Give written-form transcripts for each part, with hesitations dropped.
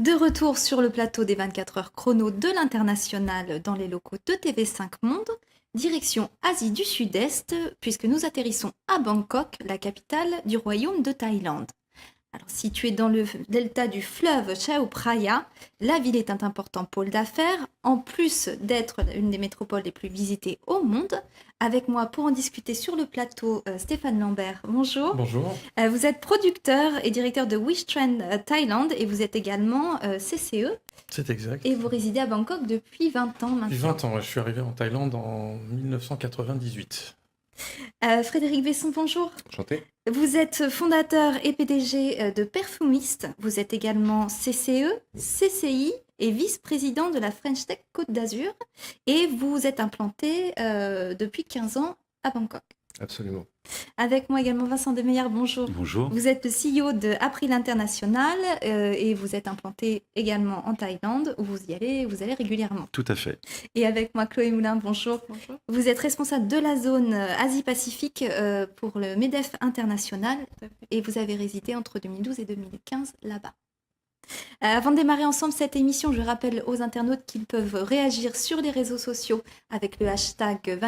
De retour sur le plateau des 24 heures chrono de l'international dans les locaux de TV5 Monde, direction Asie du Sud-Est, puisque nous atterrissons à Bangkok, la capitale du royaume de Thaïlande. Alors, située dans le delta du fleuve Chao Phraya, la ville est un important pôle d'affaires, en plus d'être une des métropoles les plus visitées au monde. Avec moi pour en discuter sur le plateau, Stéphane Lambert, bonjour. Bonjour. Vous êtes producteur et directeur de Wish Trend Thaïlande et vous êtes également CCE C'est exact. et vous résidez à Bangkok depuis 20 ans maintenant. Depuis 20 ans, je suis arrivé en Thaïlande en 1998. Frédéric Besson, bonjour. Enchanté. Vous êtes fondateur et PDG de Perfumist. Vous êtes également CCE, CCI et vice-président de la French Tech Côte d'Azur. Et vous êtes implanté depuis 15 ans à Bangkok. Absolument. Avec moi également Vincent Demeyer, bonjour. Bonjour. Vous êtes le CEO de April International et vous êtes implanté également en Thaïlande où vous allez régulièrement. Tout à fait. Et avec moi Chloé Moulin, bonjour. Bonjour. Vous êtes responsable de la zone Asie-Pacifique pour le MEDEF International et vous avez résidé entre 2012 et 2015 là-bas. Avant de démarrer ensemble cette émission, je rappelle aux internautes qu'ils peuvent réagir sur les réseaux sociaux avec le hashtag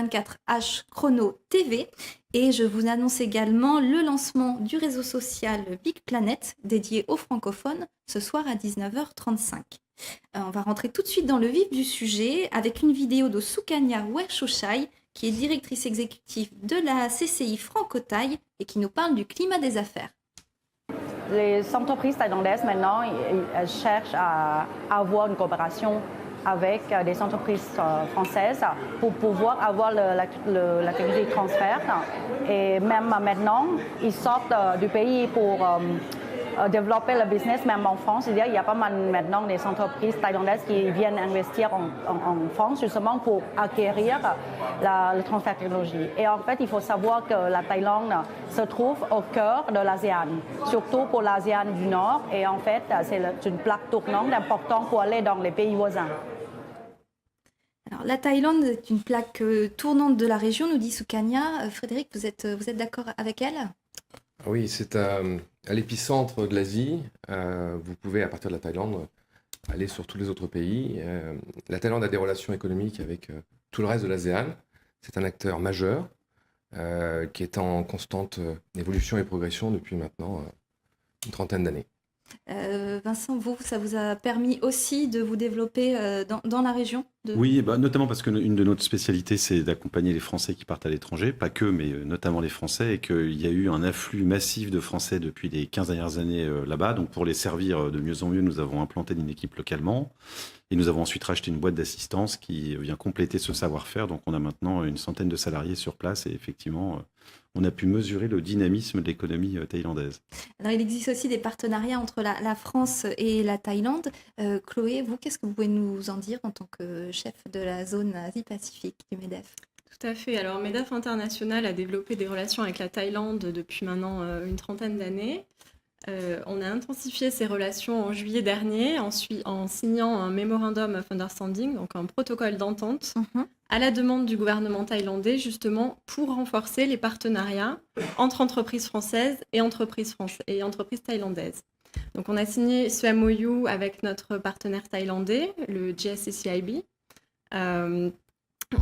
24HChronoTV. Et je vous annonce également le lancement du réseau social Big Planet dédié aux francophones ce soir à 19h35. On va rentrer tout de suite dans le vif du sujet avec une vidéo de Sukanya Werchochai, qui est directrice exécutive de la CCI Franco-Thaï et qui nous parle du climat des affaires. Les entreprises thaïlandaises, maintenant, elles cherchent à avoir une coopération avec des entreprises françaises pour pouvoir avoir la technologie de transfert. Et même maintenant, ils sortent du pays pour développer le business, même en France. Il y a pas mal maintenant des entreprises thaïlandaises qui viennent investir en France justement pour acquérir le transfert technologie. Et en fait, il faut savoir que la Thaïlande se trouve au cœur de l'ASEAN, surtout pour l'ASEAN du Nord. Et en fait, c'est une plaque tournante importante pour aller dans les pays voisins. Alors, la Thaïlande est une plaque tournante de la région, nous dit Sukanya. Frédéric, vous êtes d'accord avec elle ? Oui, c'est à l'épicentre de l'Asie. Vous pouvez, à partir de la Thaïlande, aller sur tous les autres pays. La Thaïlande a des relations économiques avec tout le reste de l'ASEAN. C'est un acteur majeur qui est en constante évolution et progression depuis maintenant une trentaine d'années. Vincent, ça vous a permis aussi de vous développer dans la région Oui, notamment parce qu'une de notre spécialités, c'est d'accompagner les Français qui partent à l'étranger, pas que, mais notamment les Français, et qu'il y a eu un afflux massif de Français depuis les 15 dernières années là-bas. Donc pour les servir de mieux en mieux, nous avons implanté une équipe localement, et nous avons ensuite racheté une boîte d'assistance qui vient compléter ce savoir-faire. Donc on a maintenant une centaine de salariés sur place, et effectivement, on a pu mesurer le dynamisme de l'économie thaïlandaise. Alors, il existe aussi des partenariats entre la France et la Thaïlande. Chloé, vous, qu'est-ce que vous pouvez nous en dire en tant que chef de la zone Asie-Pacifique du MEDEF ? Tout à fait. Alors, MEDEF International a développé des relations avec la Thaïlande depuis maintenant une trentaine d'années. On a intensifié ces relations en juillet dernier en signant un Memorandum of Understanding, donc un protocole d'entente, à la demande du gouvernement thaïlandais, justement pour renforcer les partenariats entre entreprises françaises et entreprises thaïlandaises. Donc on a signé ce MOU avec notre partenaire thaïlandais, le GSCCIB, en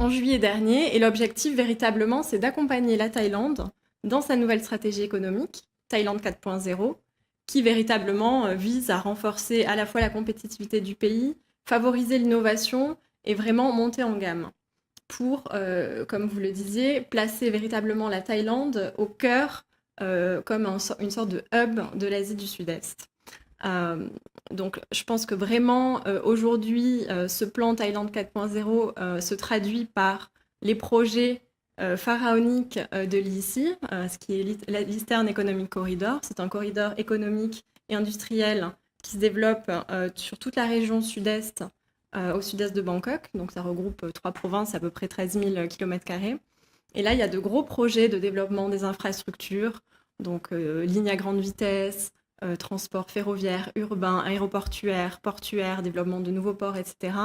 juillet dernier. Et l'objectif, véritablement, c'est d'accompagner la Thaïlande dans sa nouvelle stratégie économique, Thaïlande 4.0, qui véritablement vise à renforcer à la fois la compétitivité du pays, favoriser l'innovation et vraiment monter en gamme pour, comme vous le disiez, placer véritablement la Thaïlande au cœur comme une sorte de hub de l'Asie du Sud-Est. Donc je pense que vraiment aujourd'hui, ce plan Thaïlande 4.0 se traduit par les projets pharaonique de l'ICI, ce qui est l'Eastern Economic Corridor. C'est un corridor économique et industriel qui se développe sur toute la région sud-est, au sud-est de Bangkok. Donc ça regroupe 3 provinces, à peu près 13 000 km². Et là, il y a de gros projets de développement des infrastructures, donc lignes à grande vitesse, transport ferroviaire, urbain, aéroportuaire, portuaire, développement de nouveaux ports, etc.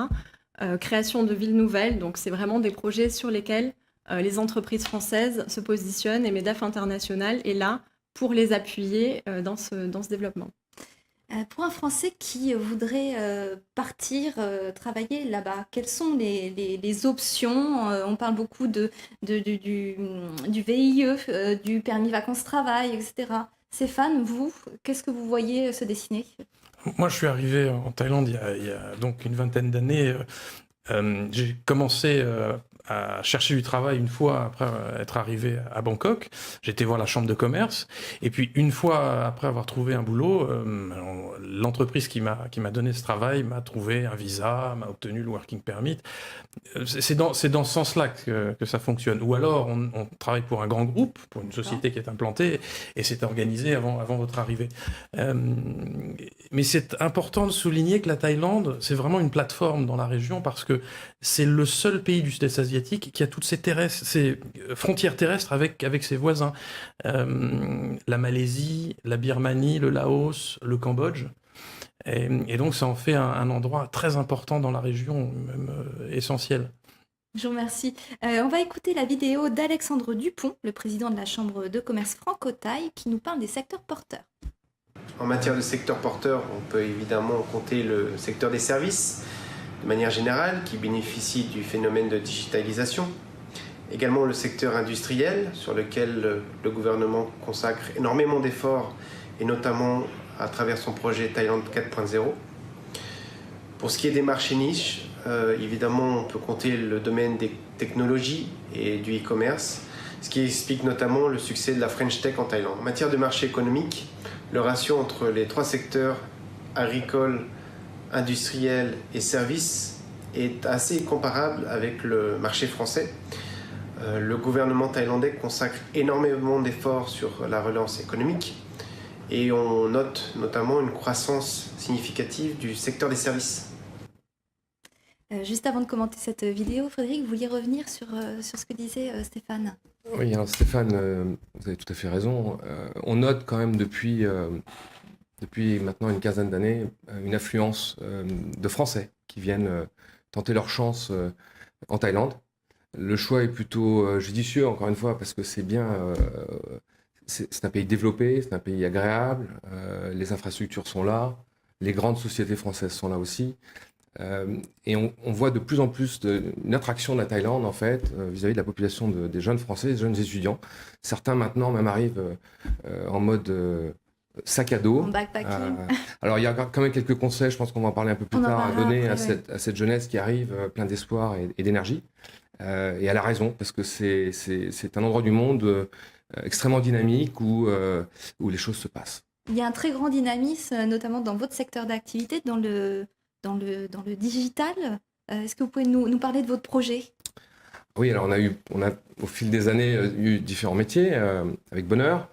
Création de villes nouvelles. Donc c'est vraiment des projets sur lesquels les entreprises françaises se positionnent et MEDEF International est là pour les appuyer dans ce développement. Pour un Français qui voudrait partir travailler là-bas, quelles sont les options? On parle beaucoup du VIE, du permis vacances-travail, etc. Stéphane, vous, qu'est-ce que vous voyez se dessiner? Moi, je suis arrivé en Thaïlande il y a donc une vingtaine d'années. J'ai commencé à chercher du travail une fois après être arrivé à Bangkok. J'ai été voir la chambre de commerce. Et puis, une fois après avoir trouvé un boulot, l'entreprise qui m'a donné ce travail m'a trouvé un visa, m'a obtenu le working permit. C'est dans ce sens-là que ça fonctionne. Ou alors, on travaille pour un grand groupe, pour une société qui est implantée, et c'est organisé avant votre arrivée. Mais c'est important de souligner que la Thaïlande, c'est vraiment une plateforme dans la région parce que c'est le seul pays du sud-est asiatique qui a toutes ces frontières terrestres avec ses voisins. La Malaisie, la Birmanie, le Laos, le Cambodge. Et donc, ça en fait un endroit très important dans la région, même essentiel. Je vous remercie. On va écouter la vidéo d'Alexandre Dupont, le président de la Chambre de commerce franco-thaï, qui nous parle des secteurs porteurs. En matière de secteur porteur, on peut évidemment compter le secteur des services, de manière générale, qui bénéficie du phénomène de digitalisation. Également le secteur industriel, sur lequel le gouvernement consacre énormément d'efforts, et notamment à travers son projet Thaïlande 4.0. Pour ce qui est des marchés niches, évidemment, on peut compter le domaine des technologies et du e-commerce, ce qui explique notamment le succès de la French Tech en Thaïlande. En matière de marché économique, le ratio entre les trois secteurs agricoles, industriels et services est assez comparable avec le marché français. Le gouvernement thaïlandais consacre énormément d'efforts sur la relance économique et on note notamment une croissance significative du secteur des services. Juste avant de commenter cette vidéo, Frédéric, vous vouliez revenir sur ce que disait Stéphane? Oui, alors Stéphane, vous avez tout à fait raison. On note quand même depuis maintenant une quinzaine d'années une affluence de Français qui viennent tenter leur chance en Thaïlande. Le choix est plutôt judicieux, encore une fois, parce que c'est un pays développé, c'est un pays agréable, les infrastructures sont là, les grandes sociétés françaises sont là aussi. Et on voit de plus en plus une attraction de la Thaïlande, en fait, vis-à-vis de la population des jeunes Français, des jeunes étudiants. Certains, maintenant, même arrivent en mode sac à dos. En backpacking. Alors, il y a quand même quelques conseils, je pense qu'on va en parler un peu plus tard, à donner à cette jeunesse qui arrive plein d'espoir et d'énergie. Et elle a raison, parce que c'est un endroit du monde extrêmement dynamique où les choses se passent. Il y a un très grand dynamisme, notamment dans votre secteur d'activité, dans le digital. Est-ce que vous pouvez nous parler de votre projet? Oui, alors on a au fil des années eu différents métiers avec bonheur.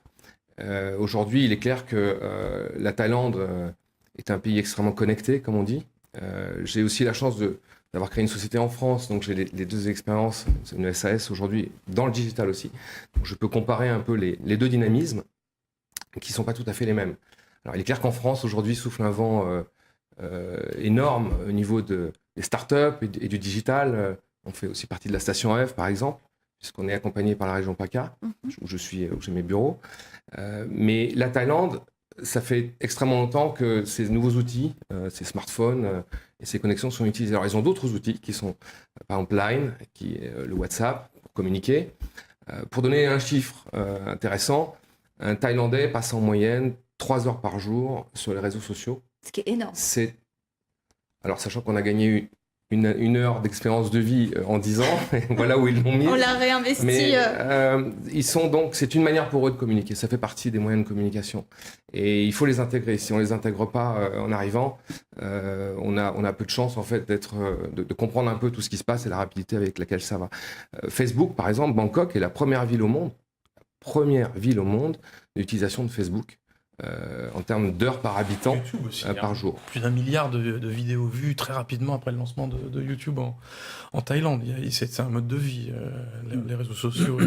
Aujourd'hui, il est clair que la Thaïlande est un pays extrêmement connecté, comme on dit. J'ai aussi la chance d'avoir créé une société en France, donc j'ai les deux expériences, c'est une SAS aujourd'hui, dans le digital aussi. Donc je peux comparer un peu les deux dynamismes, qui ne sont pas tout à fait les mêmes. Alors il est clair qu'en France, aujourd'hui, souffle un vent énorme au niveau des startups et du digital. On fait aussi partie de la station F, par exemple, puisqu'on est accompagné par la région PACA, où j'ai mes bureaux. Mais la Thaïlande, ça fait extrêmement longtemps que ces nouveaux outils, ces smartphones et ces connexions sont utilisés. Alors, ils ont d'autres outils qui sont, par exemple, Line, qui est le WhatsApp, pour communiquer. Pour donner un chiffre intéressant, un Thaïlandais passe en moyenne 3 heures par jour sur les réseaux sociaux. Ce qui est énorme. Alors, sachant qu'on a gagné une heure d'expérience de vie en 10 ans, voilà où ils l'ont mis. On l'a réinvesti. Mais c'est une manière pour eux de communiquer. Ça fait partie des moyens de communication. Et il faut les intégrer. Si on les intègre pas en arrivant, on a peu de chance en fait de comprendre un peu tout ce qui se passe et la rapidité avec laquelle ça va. Facebook, par exemple, Bangkok est la première ville au monde d'utilisation de Facebook. En termes d'heures par habitant YouTube aussi, par jour. Plus d'1 milliard de vidéos vues très rapidement après le lancement de YouTube en Thaïlande. C'est un mode de vie, les réseaux sociaux,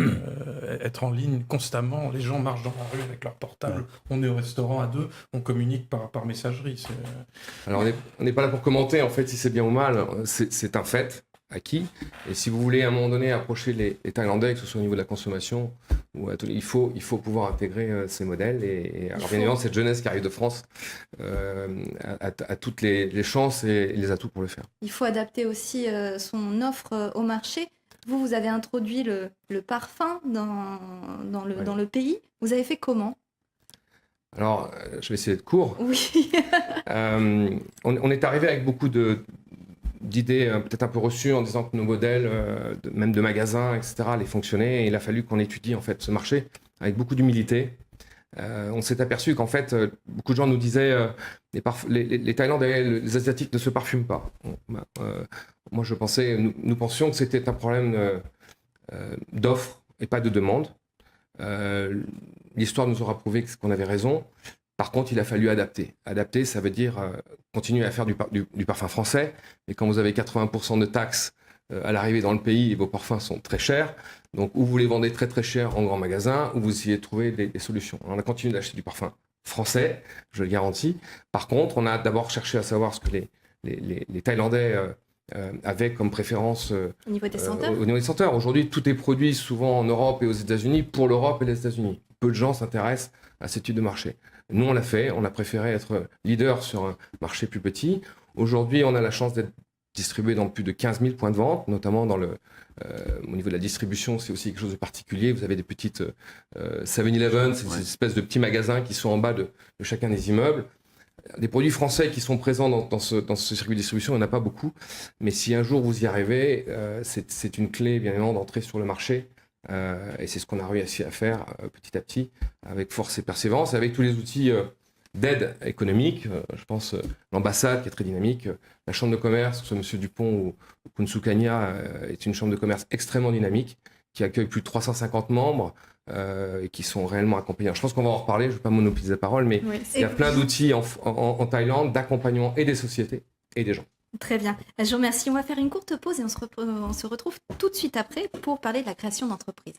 être en ligne constamment. Les gens marchent dans la rue avec leur portable. On est au restaurant à deux, on communique par messagerie. Alors on n'est pas là pour commenter en fait si c'est bien ou mal. C'est un fait. acquis. Et si vous voulez à un moment donné approcher les Thaïlandais, que ce soit au niveau de la consommation, il faut pouvoir intégrer ces modèles. Et alors bien évidemment, cette jeunesse qui arrive de France a toutes les chances et les atouts pour le faire. Il faut adapter aussi son offre au marché. Vous avez introduit le parfum dans le pays. Vous avez fait comment? Alors, je vais essayer d'être court. Oui. On est arrivé avec beaucoup d'idées peut-être un peu reçues en disant que nos modèles, même de magasins, etc., allaient fonctionner. Et il a fallu qu'on étudie en fait ce marché avec beaucoup d'humilité. On s'est aperçu qu'en fait, beaucoup de gens nous disaient les Thaïlandais, les Asiatiques ne se parfument pas. Moi, nous pensions que c'était un problème d'offre et pas de demande. L'histoire nous aura prouvé qu'on avait raison. Par contre, il a fallu adapter. Adapter, ça veut dire continuer à faire du parfum français. Et quand vous avez 80% de taxes à l'arrivée dans le pays et vos parfums sont très chers, donc ou vous les vendez très très cher en grand magasin, ou vous essayez de trouver des solutions. On a continué d'acheter du parfum français, je le garantis. Par contre, on a d'abord cherché à savoir ce que les Thaïlandais avaient comme préférence Au niveau des senteurs. au niveau des senteurs. Aujourd'hui, tout est produit souvent en Europe et aux États-Unis pour l'Europe et les États-Unis. Peu de gens s'intéressent à ce type de marché. Nous, on l'a fait. On a préféré être leader sur un marché plus petit. Aujourd'hui, on a la chance d'être distribué dans plus de 15 000 points de vente, notamment au niveau de la distribution, c'est aussi quelque chose de particulier. Vous avez des petites 7-Eleven, c'est des espèces de petits magasins qui sont en bas de chacun des immeubles. Des produits français qui sont présents dans ce circuit de distribution, il n'y en a pas beaucoup. Mais si un jour vous y arrivez, c'est une clé, bien évidemment, d'entrer sur le marché. Et c'est ce qu'on a réussi à faire petit à petit, avec force et persévérance, avec tous les outils d'aide économique. Je pense l'ambassade qui est très dynamique, la chambre de commerce, que ce soit M. Dupont ou Khun Kanya, est une chambre de commerce extrêmement dynamique, qui accueille plus de 350 membres et qui sont réellement accompagnés. Alors, je pense qu'on va en reparler, je ne vais pas monopoliser la parole, mais Oui, il y a plein d'outils en Thaïlande d'accompagnement et des sociétés et des gens. Très bien. Je vous remercie. On va faire une courte pause et on se retrouve tout de suite après pour parler de la création d'entreprise.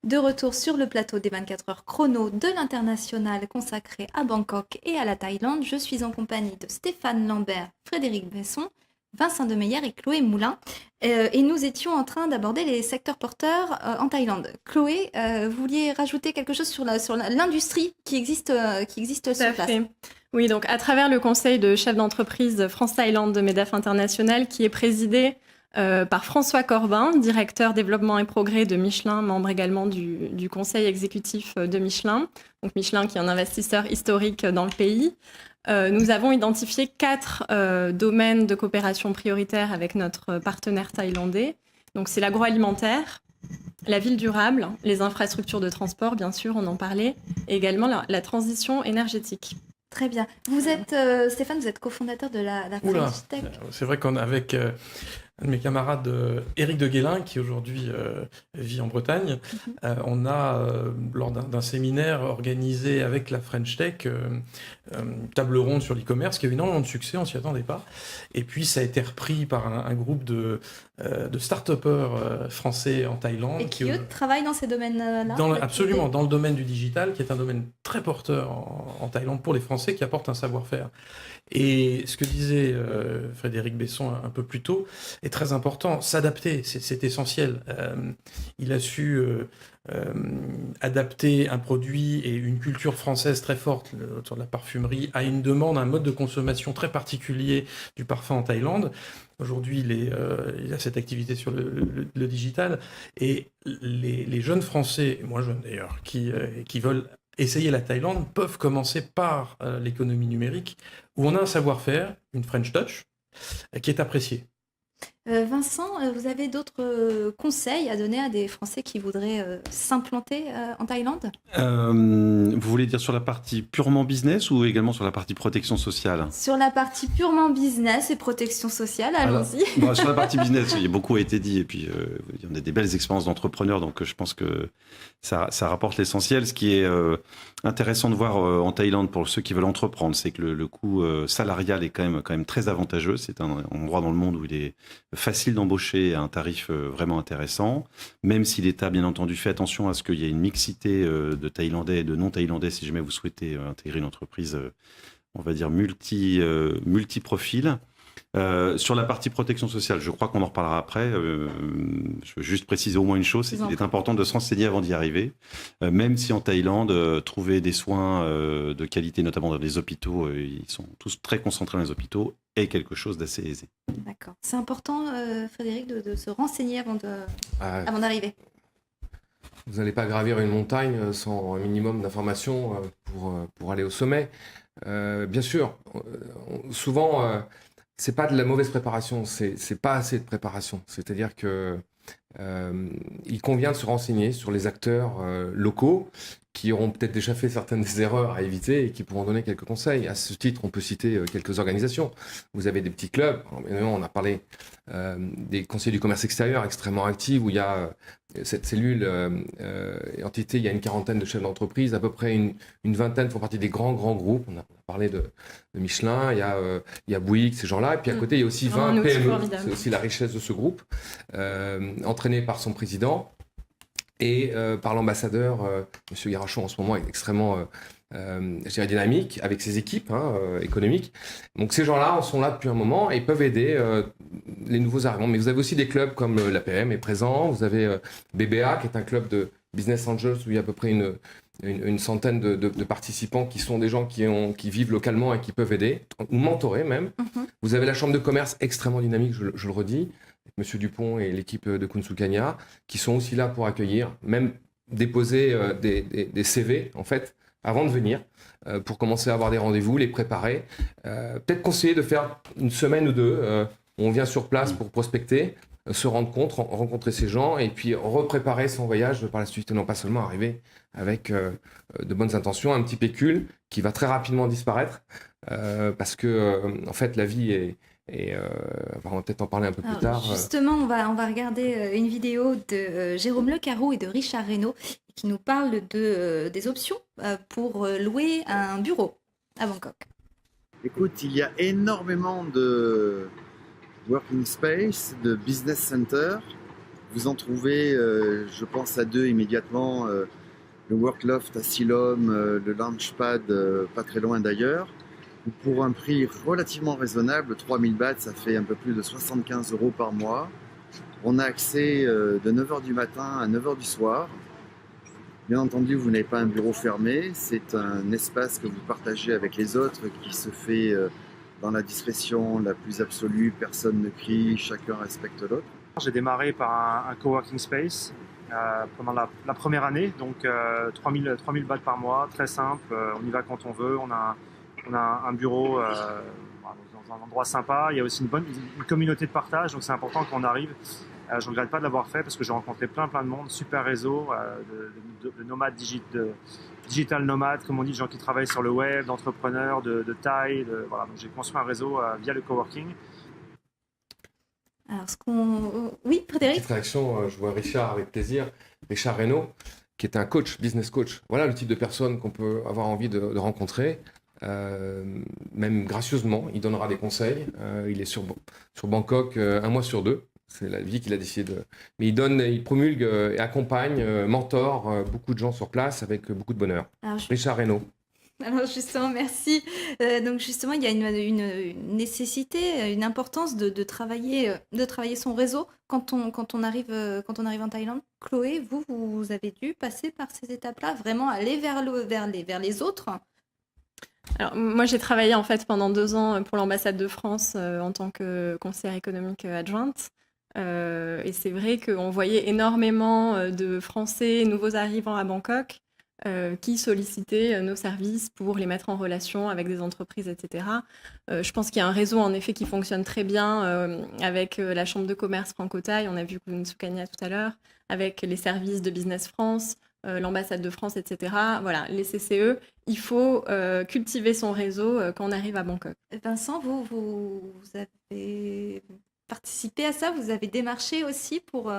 De retour sur le plateau des 24 heures chrono de l'international consacré à Bangkok et à la Thaïlande, je suis en compagnie de Stéphane Lambert, Frédéric Besson, Vincent Demeyer et Chloé Moulin. Et nous étions en train d'aborder les secteurs porteurs en Thaïlande. Chloé, vous vouliez rajouter quelque chose sur l'industrie qui existe sur place? Fait. Oui, donc à travers le conseil de chefs d'entreprise France-Thaïlande de MEDEF International, qui est présidé par François Corbin, directeur développement et progrès de Michelin, membre également du conseil exécutif de Michelin. Donc Michelin qui est un investisseur historique dans le pays. Nous avons identifié 4 domaines de coopération prioritaires avec notre partenaire thaïlandais. Donc c'est l'agroalimentaire, la ville durable, les infrastructures de transport, bien sûr, on en parlait, et également la transition énergétique. Très bien. Vous êtes, Stéphane, vous êtes cofondateur de la Oula, French Tech. c'est vrai qu'avec un de mes camarades, Éric de Guélin, qui aujourd'hui vit en Bretagne, on a, lors d'un séminaire organisé avec la French Tech, table ronde sur l'e-commerce, qui a eu énormément de succès, on ne s'y attendait pas. Et puis ça a été repris par un groupe de start-upers français en Thaïlande. Et qui, eux, travaillent dans ces domaines-là? Absolument, dans le domaine du digital, qui est un domaine très porteur en Thaïlande pour les Français, qui apporte un savoir-faire. Et ce que disait Frédéric Besson un peu plus tôt est très important. S'adapter, c'est essentiel. Il a su adapter un produit et une culture française très forte autour de la parfumerie à une demande, un mode de consommation très particulier du parfum en Thaïlande. Aujourd'hui, il a cette activité sur le digital. Et les jeunes Français, moins jeunes d'ailleurs, qui veulent essayer la Thaïlande, peuvent commencer par l'économie numérique, où on a un savoir-faire, une French Touch, qui est appréciée. Vincent, vous avez d'autres conseils à donner à des Français qui voudraient s'implanter en Thaïlande? Vous voulez dire sur la partie purement business ou également sur la partie protection sociale? Sur la partie purement business et protection sociale, allons-y. Sur la partie business, beaucoup a été dit, et puis il y en a des belles expériences d'entrepreneurs, donc je pense que ça rapporte l'essentiel. Ce qui est intéressant de voir en Thaïlande pour ceux qui veulent entreprendre, c'est que le coût salarial est quand même très avantageux. C'est un endroit dans le monde où il est facile d'embaucher à un tarif vraiment intéressant, même si l'État, bien entendu, fait attention à ce qu'il y ait une mixité de Thaïlandais et de non-Thaïlandais si jamais vous souhaitez intégrer une entreprise, on va dire, multi-profil. Sur la partie protection sociale, je crois qu'on en reparlera après. Je veux juste préciser au moins une chose, c'est qu'il est important de se renseigner avant d'y arriver. Même si en Thaïlande, trouver des soins de qualité, notamment dans les hôpitaux, ils sont tous très concentrés dans les hôpitaux, est quelque chose d'assez aisé. D'accord. C'est important, Frédéric, de se renseigner avant d'arriver. Vous n'allez pas gravir une montagne sans un minimum d'informations pour aller au sommet. Bien sûr, souvent... c'est pas de la mauvaise préparation, c'est pas assez de préparation. C'est-à-dire que il convient de se renseigner sur les acteurs locaux qui auront peut-être déjà fait certaines des erreurs à éviter et qui pourront donner quelques conseils. À ce titre, on peut citer quelques organisations. Vous avez des petits clubs. On a parlé des conseillers du commerce extérieur extrêmement actifs où il y a cette cellule entité, il y a une quarantaine de chefs d'entreprise, à peu près une vingtaine font partie des grands groupes. On a parlé de Michelin, il y a Bouygues, ces gens-là, et puis à côté il y a aussi 20 PME. C'est aussi la richesse de ce groupe, entraîné par son président et par l'ambassadeur, M. Garachon, en ce moment est extrêmement dynamique avec ses équipes économiques. Donc ces gens-là sont là depuis un moment et peuvent aider les nouveaux arrivants. Mais vous avez aussi des clubs comme l'APM est présent, vous avez BBA qui est un club de Business Angels où il y a à peu près une centaine de participants qui sont des gens qui vivent localement et qui peuvent aider, ou mentorer même. Vous avez la chambre de commerce extrêmement dynamique, je le redis, avec M. Dupont et l'équipe de Kunsukanya, qui sont aussi là pour accueillir, même déposer des CV, en fait, avant de venir, pour commencer à avoir des rendez-vous, les préparer. Peut-être conseiller de faire une semaine ou deux, où on vient sur place pour prospecter, se rendre compte, rencontrer ces gens, et puis repréparer son voyage par la suite, et non pas seulement arriver avec de bonnes intentions, un petit pécule qui va très rapidement disparaître, parce que, en fait, la vie est... on va peut-être en parler un peu plus tard. Justement, on va regarder une vidéo de Jérôme Lecaroux et de Richard Reynaud qui nous parlent des options pour louer un bureau à Bangkok. Écoute, il y a énormément de working space, de business center. Vous en trouvez, je pense à deux immédiatement, le Workloft à Silom, le Launchpad pas très loin d'ailleurs. Pour un prix relativement raisonnable, 3000 bahts, ça fait un peu plus de 75 € par mois. On a accès de 9h du matin à 9h du soir. Bien entendu, vous n'avez pas un bureau fermé, c'est un espace que vous partagez avec les autres qui se fait dans la discrétion la plus absolue, personne ne crie, chacun respecte l'autre. J'ai démarré par un coworking space pendant la première année, donc 3000 bahts par mois, très simple, on y va quand on veut, on a un bureau dans un endroit sympa, il y a aussi une communauté de partage, donc c'est important qu'on arrive. Je ne regrette pas de l'avoir fait parce que j'ai rencontré plein de monde, super réseau de nomades, digital nomades, comme on dit, de gens qui travaillent sur le web, d'entrepreneurs, de taille. Voilà. Donc j'ai construit un réseau via le coworking. Alors, oui, Frédéric? Petite réaction, je vois Richard avec plaisir, Richard Reynaud, qui est un coach, business coach. Voilà le type de personne qu'on peut avoir envie de rencontrer. Même gracieusement, il donnera des conseils. Il est sur Bangkok 1 mois sur 2. C'est la vie qu'il a décidé de... Mais il promulgue et accompagne, mentor beaucoup de gens sur place avec beaucoup de bonheur. Richard Reynaud. Alors justement, merci. Donc justement, il y a une nécessité, une importance de travailler son réseau quand on arrive en Thaïlande. Chloé, vous avez dû passer par ces étapes-là, vraiment aller vers les autres. Alors, moi, j'ai travaillé en fait pendant 2 ans pour l'ambassade de France en tant que conseillère économique adjointe. Et c'est vrai qu'on voyait énormément de Français nouveaux arrivants à Bangkok qui sollicitaient nos services pour les mettre en relation avec des entreprises, etc. Je pense qu'il y a un réseau en effet qui fonctionne très bien avec la Chambre de commerce franco-thaï, on a vu Soukania tout à l'heure, avec les services de Business France, l'ambassade de France, etc. Voilà, les CCE, il faut cultiver son réseau quand on arrive à Bangkok. Vincent, vous avez participé à ça? Vous avez démarché aussi pour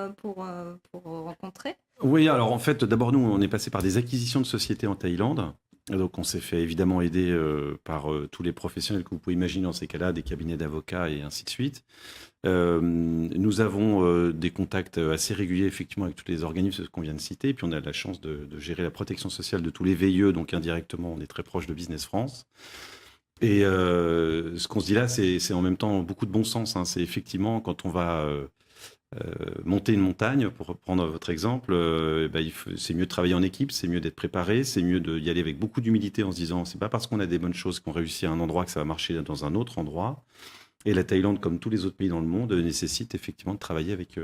rencontrer? Oui, alors en fait, d'abord nous, on est passé par des acquisitions de sociétés en Thaïlande. Donc on s'est fait évidemment aider par tous les professionnels que vous pouvez imaginer dans ces cas-là, des cabinets d'avocats et ainsi de suite. Nous avons des contacts assez réguliers effectivement avec tous les organismes qu'on vient de citer. Puis on a la chance de gérer la protection sociale de tous les VIE, donc indirectement on est très proche de Business France. Et ce qu'on se dit là, c'est en même temps beaucoup de bon sens. Hein. C'est effectivement quand on va monter une montagne, pour reprendre votre exemple, c'est mieux de travailler en équipe, c'est mieux d'être préparé, c'est mieux d'y aller avec beaucoup d'humilité en se disant c'est pas parce qu'on a des bonnes choses qu'on réussit à un endroit que ça va marcher dans un autre endroit. Et la Thaïlande, comme tous les autres pays dans le monde, nécessite effectivement de travailler avec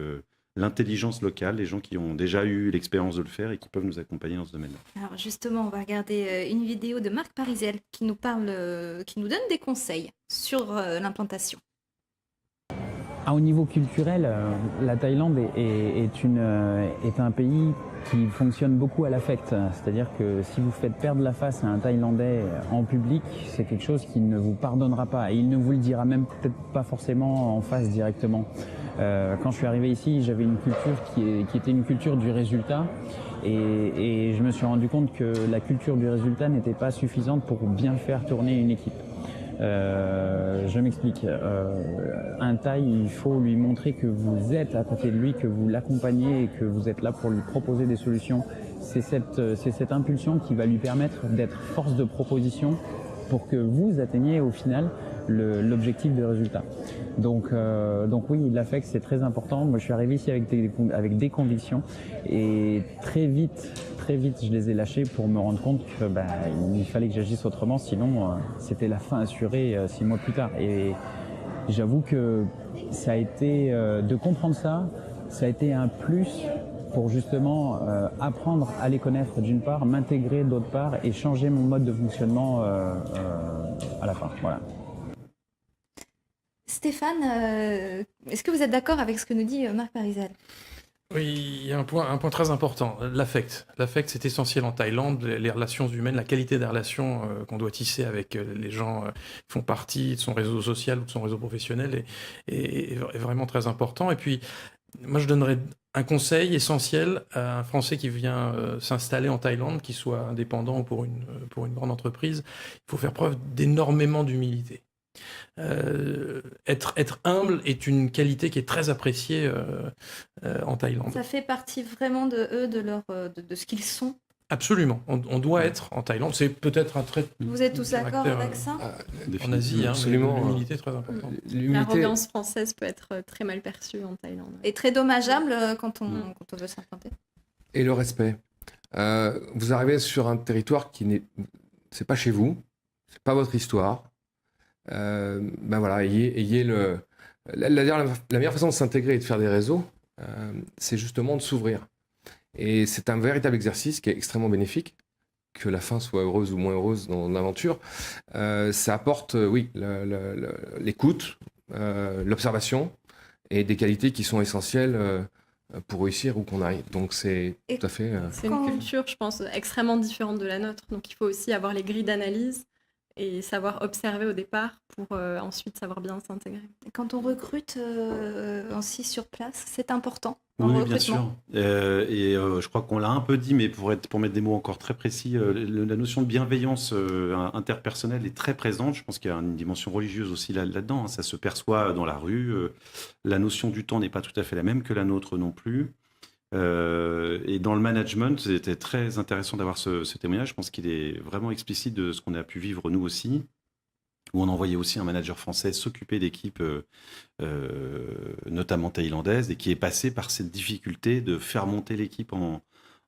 l'intelligence locale, les gens qui ont déjà eu l'expérience de le faire et qui peuvent nous accompagner dans ce domaine-là. Alors justement, on va regarder une vidéo de Marc Parisel qui nous donne des conseils sur l'implantation. Au niveau culturel, la Thaïlande est un pays qui fonctionne beaucoup à l'affect. C'est-à-dire que si vous faites perdre la face à un Thaïlandais en public, c'est quelque chose qu'il ne vous pardonnera pas. Et il ne vous le dira même peut-être pas forcément en face directement. Quand je suis arrivé ici, j'avais une culture qui était une culture du résultat. Et je me suis rendu compte que la culture du résultat n'était pas suffisante pour bien faire tourner une équipe. Je m'explique. Un Thaï, il faut lui montrer que vous êtes à côté de lui, que vous l'accompagnez et que vous êtes là pour lui proposer des solutions. C'est cette impulsion qui va lui permettre d'être force de proposition pour que vous atteigniez au final l'objectif de résultat. Donc oui, l'affect c'est très important. Moi je suis arrivé ici avec des convictions et très vite je les ai lâchées pour me rendre compte que il fallait que j'agisse autrement, sinon c'était la fin assurée 6 mois plus tard. Et j'avoue que ça a été de comprendre ça a été un plus pour justement apprendre à les connaître d'une part, m'intégrer d'autre part et changer mon mode de fonctionnement à la fin. Voilà. Stéphane, est-ce que vous êtes d'accord avec ce que nous dit Marc Parisel? Oui, il y a un point très important, l'affect. L'affect, c'est essentiel en Thaïlande, les relations humaines, la qualité des relations qu'on doit tisser avec les gens qui font partie de son réseau social ou de son réseau professionnel est vraiment très important. Et puis, moi, je donnerais un conseil essentiel à un Français qui vient s'installer en Thaïlande, qu'il soit indépendant ou pour une grande entreprise. Il faut faire preuve d'énormément d'humilité. Être humble est une qualité qui est très appréciée en Thaïlande. Ça fait partie vraiment de eux, de ce qu'ils sont. Absolument, on doit être en Thaïlande. C'est peut-être un trait. Vous êtes tous d'accord avec ça? En Asie, absolument. L'humilité est très importante. L'arrogance française peut être très mal perçue en Thaïlande. Et très dommageable quand on veut s'implanter. Et le respect. Vous arrivez sur un territoire c'est pas chez vous, c'est pas votre histoire. Voilà, ayez la meilleure façon de s'intégrer et de faire des réseaux, c'est justement de s'ouvrir. Et c'est un véritable exercice qui est extrêmement bénéfique, que la fin soit heureuse ou moins heureuse dans l'aventure. Ça apporte, l'écoute, l'observation et des qualités qui sont essentielles pour réussir où qu'on arrive. Donc c'est tout à fait... C'est une culture, je pense, extrêmement différente de la nôtre. Donc il faut aussi avoir les grilles d'analyse et savoir observer au départ pour ensuite savoir bien s'intégrer. Quand on recrute aussi sur place, c'est important. Oui, bien sûr. Je crois qu'on l'a un peu dit, mais pour mettre des mots encore très précis, la notion de bienveillance interpersonnelle est très présente. Je pense qu'il y a une dimension religieuse aussi là-dedans. Ça se perçoit dans la rue. La notion du temps n'est pas tout à fait la même que la nôtre non plus. Et dans le management, c'était très intéressant d'avoir ce témoignage. Je pense qu'il est vraiment explicite de ce qu'on a pu vivre nous aussi, où on envoyait aussi un manager français s'occuper d'équipes, notamment thaïlandaises, et qui est passé par cette difficulté de faire monter l'équipe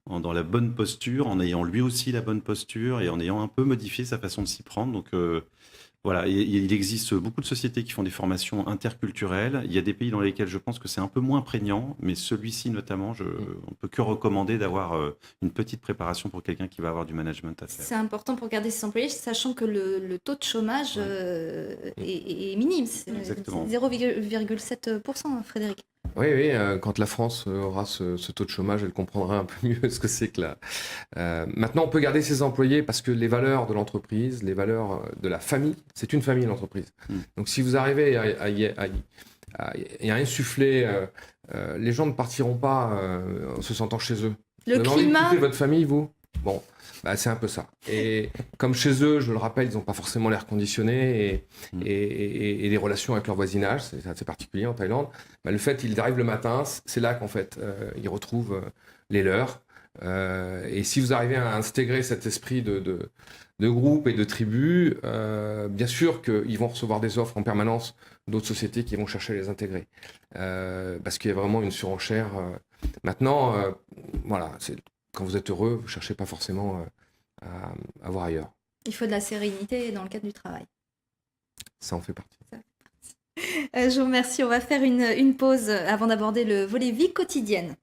dans la bonne posture, en ayant lui aussi la bonne posture et en ayant un peu modifié sa façon de s'y prendre. Donc voilà, il existe beaucoup de sociétés qui font des formations interculturelles. Il y a des pays dans lesquels je pense que c'est un peu moins prégnant, mais celui-ci notamment, on ne peut que recommander d'avoir une petite préparation pour quelqu'un qui va avoir du management à faire. C'est important pour garder ses employés, sachant que le taux de chômage est minime. C'est Exactement. 0,7%, Frédéric. Oui, quand la France aura ce taux de chômage, elle comprendra un peu mieux ce que c'est que maintenant, on peut garder ses employés parce que les valeurs de l'entreprise, les valeurs de la famille, c'est une famille, l'entreprise. Donc, si vous arrivez à insuffler, les gens ne partiront pas en se sentant chez eux. Le vous avez envie de climat... quitter votre famille, vous ? Bon, c'est un peu ça. Et comme chez eux, je le rappelle, ils n'ont pas forcément l'air conditionné et les relations avec leur voisinage, c'est assez particulier en Thaïlande. Le fait qu'ils arrivent le matin, c'est là qu'en fait, ils retrouvent les leurs. Et si vous arrivez à intégrer cet esprit de groupe et de tribu, bien sûr qu'ils vont recevoir des offres en permanence d'autres sociétés qui vont chercher à les intégrer. Parce qu'il y a vraiment une surenchère. Maintenant, voilà, quand vous êtes heureux, vous ne cherchez pas forcément à voir ailleurs. Il faut de la sérénité dans le cadre du travail. Ça en fait partie. Je vous remercie. On va faire une pause avant d'aborder le volet vie quotidienne.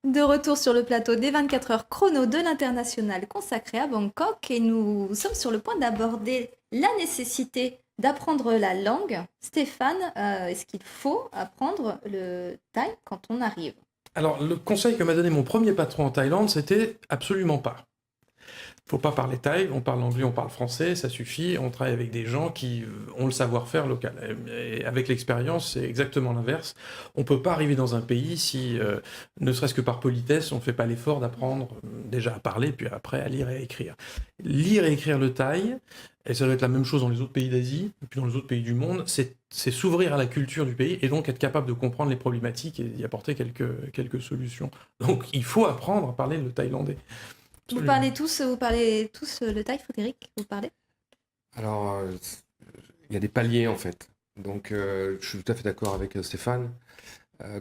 De retour sur le plateau des 24 heures chrono de l'international consacré à Bangkok et nous sommes sur le point d'aborder la nécessité d'apprendre la langue. Stéphane, est-ce qu'il faut apprendre le thaï quand on arrive ? Alors, le conseil que m'a donné mon premier patron en Thaïlande, c'était absolument pas. Faut pas parler thaï, on parle anglais, on parle français, ça suffit. On travaille avec des gens qui ont le savoir-faire local. Et avec l'expérience, c'est exactement l'inverse. On peut pas arriver dans un pays si, ne serait-ce que par politesse, on fait pas l'effort d'apprendre déjà à parler, puis après à lire et à écrire. Lire et écrire le thaï, et ça doit être la même chose dans les autres pays d'Asie, et puis dans les autres pays du monde, c'est s'ouvrir à la culture du pays et donc être capable de comprendre les problématiques et d'y apporter quelques solutions. Donc il faut apprendre à parler le thaïlandais. Vous parlez tous le thaï, Frédéric ? Vous parlez ? Alors, il y a des paliers en fait. Donc, je suis tout à fait d'accord avec Stéphane.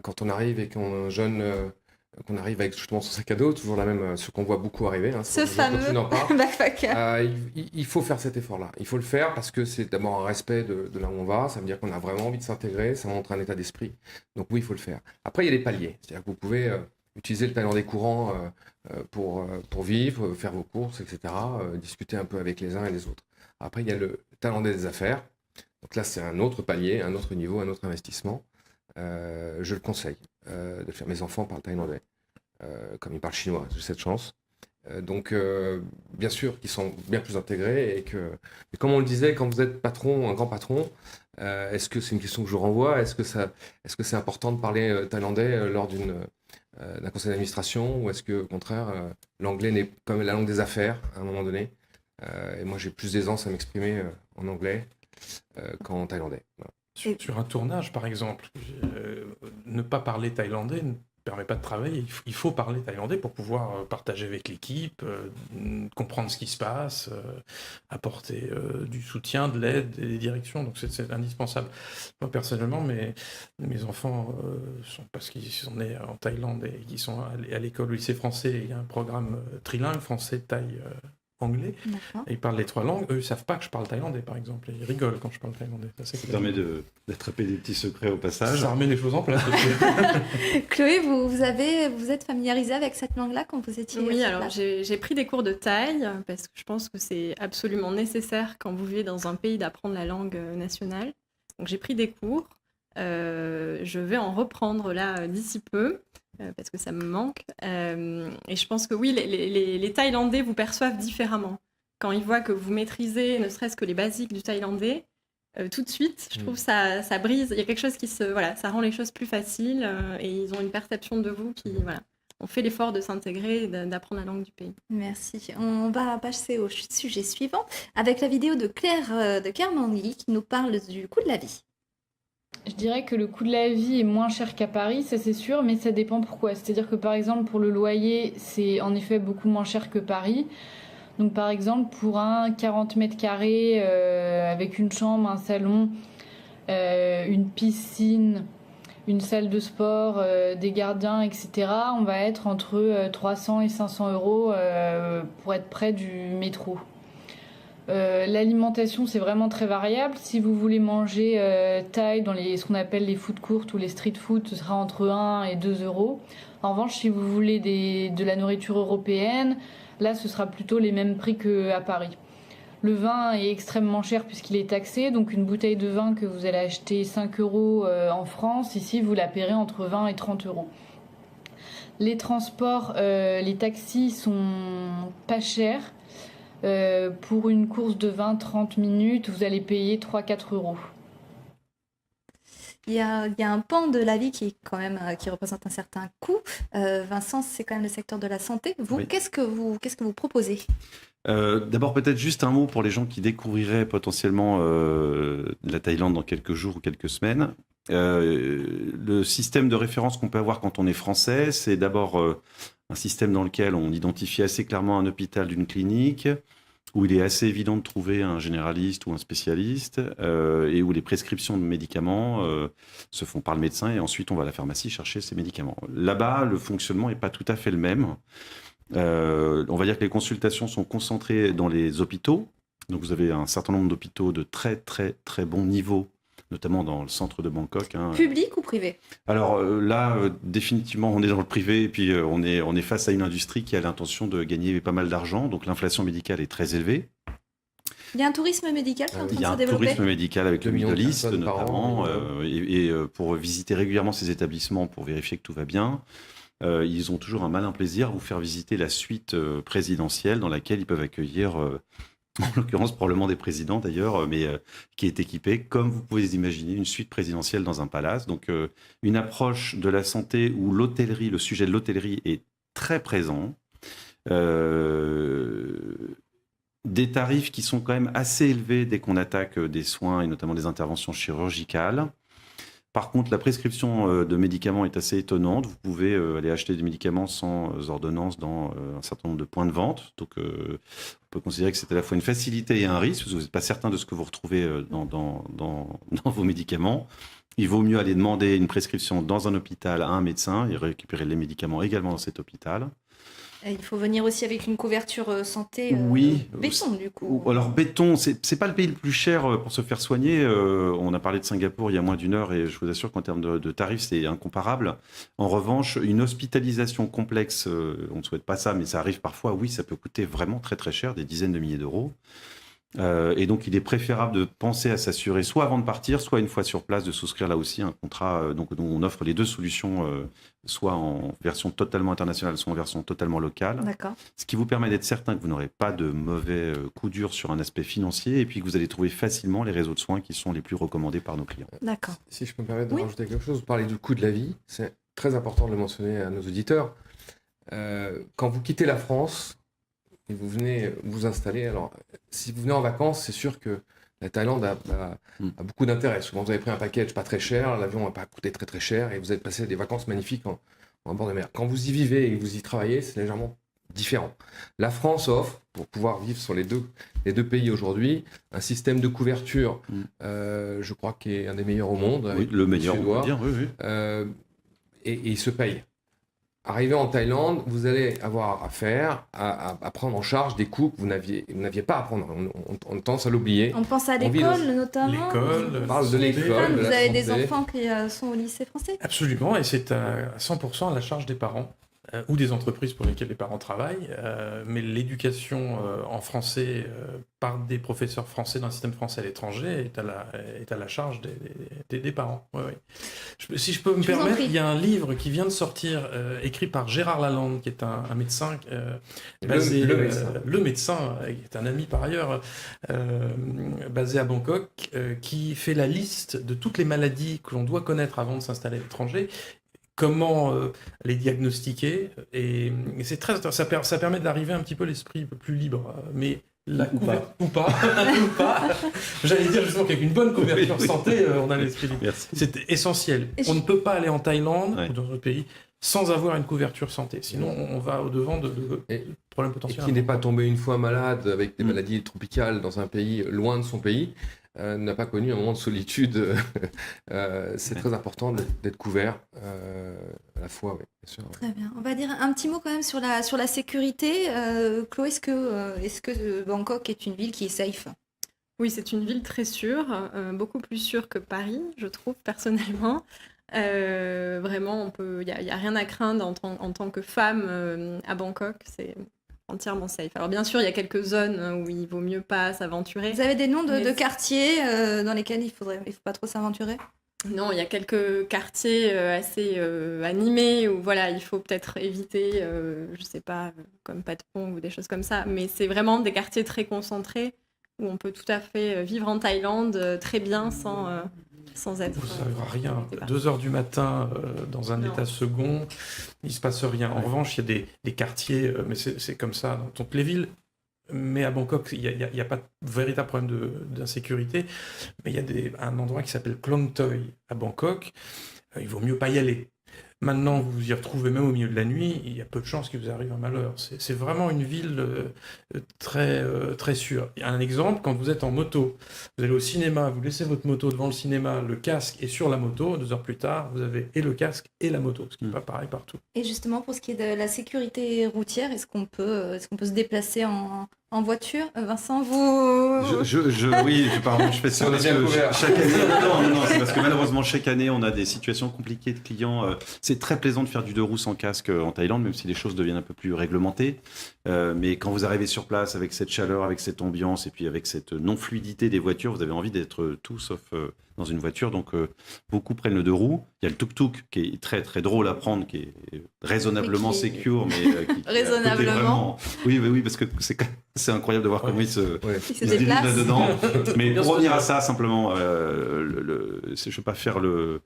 Quand on arrive et qu'on arrive avec justement son sac à dos, toujours ce qu'on voit beaucoup arriver. Ce fameux backpacker. Il faut faire cet effort-là. Il faut le faire parce que c'est d'abord un respect de là où on va. Ça veut dire qu'on a vraiment envie de s'intégrer. Ça montre un état d'esprit. Donc oui, il faut le faire. Après, il y a des paliers. C'est-à-dire que vous pouvez utiliser le thaïlandais courant pour vivre, faire vos courses, etc. Discuter un peu avec les uns et les autres. Après, il y a le thaïlandais des affaires. Donc là, c'est un autre palier, un autre niveau, un autre investissement. Je le conseille de faire. Mes enfants parlent thaïlandais. Comme ils parlent chinois, j'ai cette chance. Donc, bien sûr qu'ils sont bien plus intégrés et que, mais comme on le disait, quand vous êtes patron, un grand patron, est-ce que c'est une question que je renvoie? Est-ce que c'est important de parler thaïlandais lors d'un conseil d'administration, ou est-ce que, au contraire, l'anglais n'est comme la langue des affaires à un moment donné? Et moi, j'ai plus d'aisance à m'exprimer en anglais qu'en thaïlandais. Voilà. Sur un tournage, par exemple, ne pas parler thaïlandais ne permet pas de travailler. Il faut parler thaïlandais pour pouvoir partager avec l'équipe, comprendre ce qui se passe, apporter du soutien, de l'aide, des directions. Donc c'est indispensable. Moi, personnellement, mes enfants parce qu'ils sont nés en Thaïlande et qu'ils sont à l'école au lycée français, il y a un programme trilingue, français, thaï, anglais. D'accord. Et ils parlent les 3 langues. Eux, ils ne savent pas que je parle thaïlandais, par exemple. Et ils rigolent quand je parle thaïlandais. Ça permet d'attraper des petits secrets au passage. Ça remet les choses en place. Chloé, vous êtes familiarisée avec cette langue-là quand vous étiez Oui, sur alors place? j'ai pris des cours de thaï parce que je pense que c'est absolument nécessaire quand vous vivez dans un pays d'apprendre la langue nationale. Donc j'ai pris des cours. Je vais en reprendre là d'ici peu. Parce que ça me manque. Et je pense que oui, les Thaïlandais vous perçoivent différemment. Quand ils voient que vous maîtrisez ne serait-ce que les basiques du thaïlandais, tout de suite, je trouve ça brise. Il y a quelque chose ça rend les choses plus faciles et ils ont une perception de vous qui, on fait l'effort de s'intégrer et d'apprendre la langue du pays. Merci. On va passer au sujet suivant avec la vidéo de Claire Manly qui nous parle du coût de la vie. Je dirais que le coût de la vie est moins cher qu'à Paris, ça c'est sûr, mais ça dépend pourquoi. C'est-à-dire que par exemple pour le loyer, c'est en effet beaucoup moins cher que Paris. Donc par exemple pour un 40 mètres carrés avec une chambre, un salon, une piscine, une salle de sport, des gardiens, etc., on va être entre 300 et 500 euros pour être près du métro. L'alimentation, c'est vraiment très variable. Si vous voulez manger thaï dans ce qu'on appelle les food courts ou les street food, ce sera entre 1 et 2 euros. En revanche, si vous voulez de la nourriture européenne, là, ce sera plutôt les mêmes prix qu'à Paris. Le vin est extrêmement cher puisqu'il est taxé. Donc une bouteille de vin que vous allez acheter 5 euros en France, ici, vous la paierez entre 20 et 30 euros. Les transports, les taxis sont pas chers. Pour une course de 20-30 minutes, vous allez payer 3-4 euros. Il y a un pan de la vie qui représente un certain coût. Vincent, c'est quand même le secteur de la santé. Vous, oui. qu'est-ce que vous proposez? D'abord, peut-être juste un mot pour les gens qui découvriraient potentiellement la Thaïlande dans quelques jours ou quelques semaines. Le système de référence qu'on peut avoir quand on est français, c'est d'abord un système dans lequel on identifie assez clairement un hôpital d'une clinique, où il est assez évident de trouver un généraliste ou un spécialiste, et où les prescriptions de médicaments se font par le médecin, et ensuite on va à la pharmacie chercher ces médicaments. Là-bas, le fonctionnement n'est pas tout à fait le même. On va dire que les consultations sont concentrées dans les hôpitaux. Donc vous avez un certain nombre d'hôpitaux de très très très bon niveau, notamment dans le centre de Bangkok. Public ou privé? Alors là, définitivement, on est dans le privé, et puis on est face à une industrie qui a l'intention de gagner pas mal d'argent. Donc l'inflation médicale est très élevée. Il y a un tourisme médical qui est en train Il y a de se un développer. tourisme médical avec le Middle East notamment, an, et pour visiter régulièrement ces établissements pour vérifier que tout va bien. Ils ont toujours un malin plaisir à vous faire visiter la suite présidentielle dans laquelle ils peuvent accueillir, en l'occurrence probablement des présidents d'ailleurs, mais qui est équipée, comme vous pouvez imaginer, une suite présidentielle dans un palace. Donc une approche de la santé où l'hôtellerie, le sujet de l'hôtellerie est très présent. Des tarifs qui sont quand même assez élevés dès qu'on attaque des soins et notamment des interventions chirurgicales. Par contre, la prescription de médicaments est assez étonnante. Vous pouvez aller acheter des médicaments sans ordonnance dans un certain nombre de points de vente. Donc, on peut considérer que c'est à la fois une facilité et un risque, parce que vous n'êtes pas certain de ce que vous retrouvez dans vos médicaments. Il vaut mieux aller demander une prescription dans un hôpital à un médecin et récupérer les médicaments également dans cet hôpital. Et il faut venir aussi avec une couverture santé Oui. béton, du coup. Alors béton, c'est pas le pays le plus cher pour se faire soigner. On a parlé de Singapour il y a moins d'une heure et je vous assure qu'en termes de tarifs, c'est incomparable. En revanche, une hospitalisation complexe, on ne souhaite pas ça, mais ça arrive parfois, oui, ça peut coûter vraiment très très cher, des dizaines de milliers d'euros. Et donc, il est préférable de penser à s'assurer soit avant de partir, soit une fois sur place, de souscrire là aussi un contrat. Donc, on offre les deux solutions, soit en version totalement internationale, soit en version totalement locale. D'accord. Ce qui vous permet d'être certain que vous n'aurez pas de mauvais coups durs sur un aspect financier et puis que vous allez trouver facilement les réseaux de soins qui sont les plus recommandés par nos clients. D'accord. Si je peux me permettre de Oui. rajouter quelque chose, vous parlez du coût de la vie, c'est très important de le mentionner à nos auditeurs. Quand vous quittez la France et vous venez vous installer, alors si vous venez en vacances, c'est sûr que la Thaïlande a beaucoup d'intérêt. Souvent, vous avez pris un package pas très cher, l'avion n'a pas coûté très très cher et vous avez passé des vacances magnifiques en bord de mer. Quand vous y vivez et que vous y travaillez, c'est légèrement différent. La France offre, pour pouvoir vivre sur les deux pays aujourd'hui, un système de couverture, je crois, qui est un des meilleurs au monde. Oui, le meilleur, on peut dire, oui. Et il se paye. Arrivé en Thaïlande, vous allez avoir affaire à prendre en charge des coûts que vous n'aviez pas à prendre. On a tendance à l'oublier. On pense à l'école, notamment. L'école, On parle de l'école, de Vous la avez des santé. enfants qui sont au lycée français. Absolument, et c'est à 100% à la charge des parents ou des entreprises pour lesquelles les parents travaillent. Mais l'éducation en français par des professeurs français d'un système français à l'étranger est à la charge des parents. Ouais, ouais. Si je peux me permettre, il y a un livre qui vient de sortir, écrit par Gérard Lalande, qui est un médecin basé... Le médecin, qui est un ami par ailleurs, basé à Bangkok, qui fait la liste de toutes les maladies que l'on doit connaître avant de s'installer à l'étranger, comment les diagnostiquer, et c'est très intéressant. Ça permet d'arriver un petit peu l'esprit un peu plus libre, mais ou pas. J'allais dire justement qu'avec une bonne couverture santé, on a l'esprit libre. Merci. C'est essentiel. On ne peut pas aller en Thaïlande ou dans d'autres pays sans avoir une couverture santé, sinon on va au-devant de problèmes potentiels. Et qui n'est pas tombé une fois malade avec des maladies tropicales dans un pays loin de son pays, n'a pas connu un moment de solitude. C'est très important d'être couvert à la fois, oui, bien sûr. Très bien. On va dire un petit mot quand même sur la sécurité. Chloé, est-ce que Bangkok est une ville qui est safe ? Oui, c'est une ville très sûre, beaucoup plus sûre que Paris, je trouve, personnellement. Vraiment, il n'y a rien à craindre en tant que femme à Bangkok. C'est entièrement safe. Alors bien sûr, il y a quelques zones où il vaut mieux pas s'aventurer. Vous avez des noms de quartiers dans lesquels il faut pas trop s'aventurer ? Non, il y a quelques quartiers assez animés où voilà, il faut peut-être éviter, je sais pas, comme Patpong ou des choses comme ça. Mais c'est vraiment des quartiers très concentrés où on peut tout à fait vivre en Thaïlande très bien sans être... Vous ne savez rien. 2h du matin, dans un état second, il ne se passe rien. En revanche, il y a des quartiers, mais c'est comme ça dans toutes les villes. Mais à Bangkok, il n'y a pas de véritable problème d'insécurité. Mais il y a un endroit qui s'appelle Klong Toi à Bangkok. Il vaut mieux pas y aller. Maintenant, vous vous y retrouvez même au milieu de la nuit, il y a peu de chances qu'il vous arrive un malheur. C'est vraiment une ville très, très sûre. Il y a un exemple, quand vous êtes en moto, vous allez au cinéma, vous laissez votre moto devant le cinéma, le casque est sur la moto, 2 heures plus tard, vous avez et le casque et la moto, ce qui n'est pas pareil partout. Et justement, pour ce qui est de la sécurité routière, est-ce qu'on peut se déplacer en voiture ? Vincent, vous... Je fais ça parce que chaque année... Non, c'est parce que malheureusement, chaque année, on a des situations compliquées de clients. C'est très plaisant de faire du 2 roues sans casque en Thaïlande, même si les choses deviennent un peu plus réglementées. Mais quand vous arrivez sur place, avec cette chaleur, avec cette ambiance, et puis avec cette non-fluidité des voitures, vous avez envie d'être tout sauf dans une voiture. Donc, beaucoup prennent le 2 roues. Il y a le tuk-tuk, qui est très, très drôle à prendre, qui est raisonnablement secure, mais qui raisonnablement. Oui, parce que c'est incroyable de voir comment il se déplace là-dedans. Mais pour revenir à ça, simplement, je ne veux pas faire le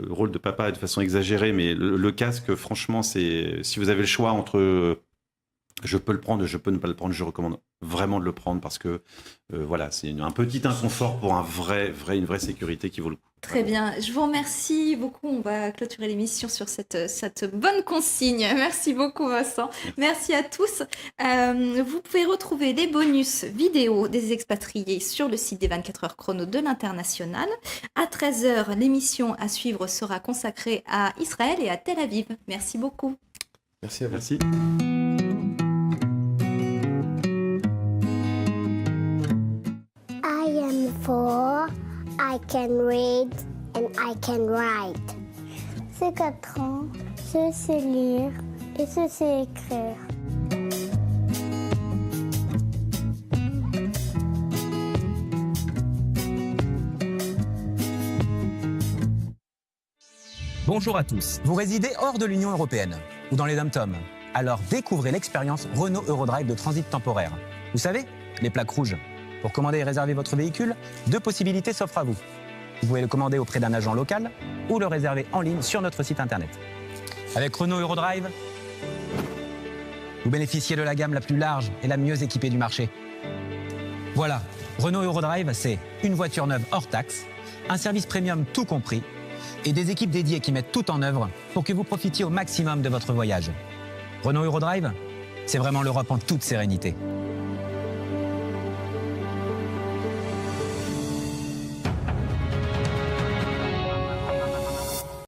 rôle de papa de façon exagérée, mais le casque, franchement, si vous avez le choix entre je peux le prendre, je peux ne pas le prendre, je recommande vraiment de le prendre parce que c'est un petit inconfort pour une vraie sécurité qui vaut le coup. Très bien, je vous remercie beaucoup. On va clôturer l'émission sur cette bonne consigne. Merci beaucoup Vincent. Merci à tous. Vous pouvez retrouver les bonus vidéo des expatriés sur le site des 24 heures chrono de l'International. À 13h, l'émission à suivre sera consacrée à Israël et à Tel Aviv. Merci beaucoup. Merci à vous. Merci. 4, I can read and I can write. C'est 4 ans, je sais lire et je sais écrire. Bonjour à tous. Vous résidez hors de l'Union européenne ou dans les dom-toms. Alors découvrez l'expérience Renault Eurodrive de transit temporaire. Vous savez, les plaques rouges. Pour commander et réserver votre véhicule, 2 possibilités s'offrent à vous. Vous pouvez le commander auprès d'un agent local ou le réserver en ligne sur notre site internet. Avec Renault Eurodrive, vous bénéficiez de la gamme la plus large et la mieux équipée du marché. Voilà, Renault Eurodrive, c'est une voiture neuve hors taxe, un service premium tout compris, et des équipes dédiées qui mettent tout en œuvre pour que vous profitiez au maximum de votre voyage. Renault Eurodrive, c'est vraiment l'Europe en toute sérénité.